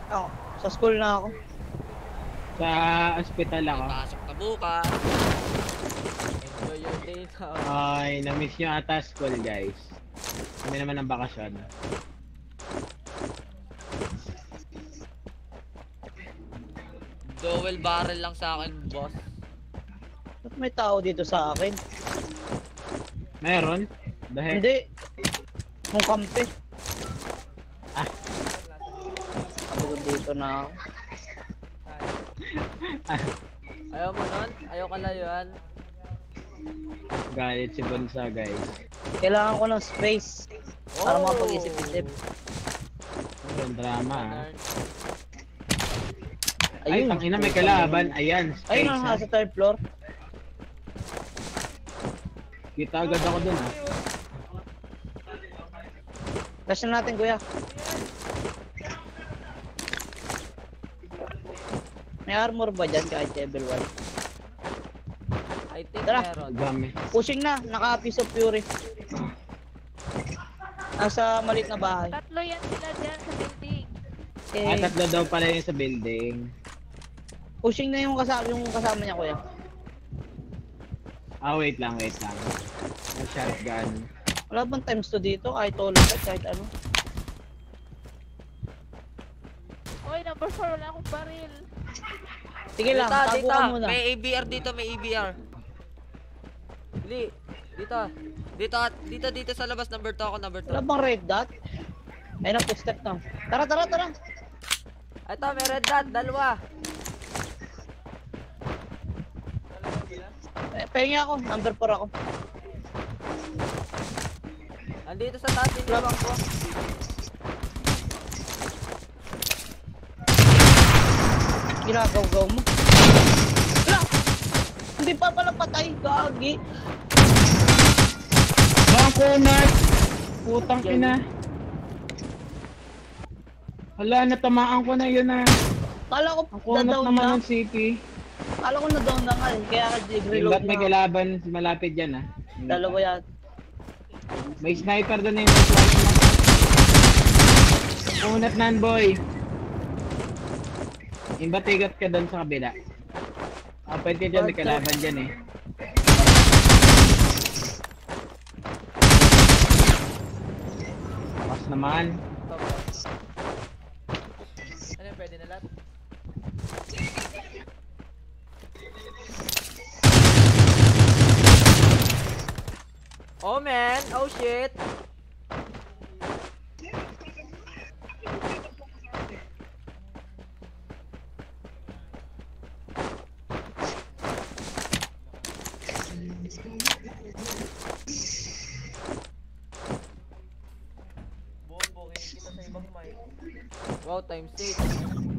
Ako, sa school na ako. Sa ospital ako. Pasok na bukas. Enjoy your day na. Ay, na-miss nyo ata school, guys. Kami naman ang bakasyon. Dual barrel lang sa akin, boss. Ba't may tao dito sa akin? Meron? Dahil... Hindi. Kung kampi. Ah. Ako dito na ako. Ayaw mo nun? Ayaw ka layuan? Galit si Bonsa, guys. Kailangan ko ng space. Para makapag-isip-isip. Ang drama, ha? Ayun. Ay, tangina, may kalaban. Ayan, space, Ayun ang ha? nasa third floor. Kita agad ako dun, ha? Flash na natin, kuya. May armor ba dyan kahit level 1? I think Tara. meron. Dami. Pushing na, naka-Piece of Fury. Nasa maliit na bahay. Tatlo yan sila dyan sa building. Ah, Eh, tatlo daw pala yun sa building. pushing na yung kasama niya, kuya. Ah, wait lang, wait lang. May shotgun. Wala bang times 2 dito? Kahit ulit, kahit ano. Oy, number 4, wala akong baril. Sige lang, Dita, tago dita. ka muna. May ABR dito, may ABR. Dili. Dito. Dito sa labas, number 2 ako, number 2. Wala bang red dot? Ayun ang footstep na. Tara, tara, tara. Ito, may red dot, dalawa. Pahinga ako, number 4 ako. Andito sa taas, iniwang ko. Ginagaw-gaw mo. Wala! Hindi pa pala patay, gagi. Bangkunat! Putang ina. Hala, natamaan ko na yun, ha? Kala ko Ang kunat na-down naman na. ng city. Kala ko na-down na nga eh. Kaya Yung nag-reload ba't may na. kalaban malapit dyan, ha? Dalawa yan. May sniper doon eh. Unat nan, boy. Yung batigat ka doon sa kabila. Ah, pwede dyan, may kalaban dyan eh. Lakas naman. Ito, boss. Ano yung pwede na lahat? Oh man, oh shit. Wow, times 8.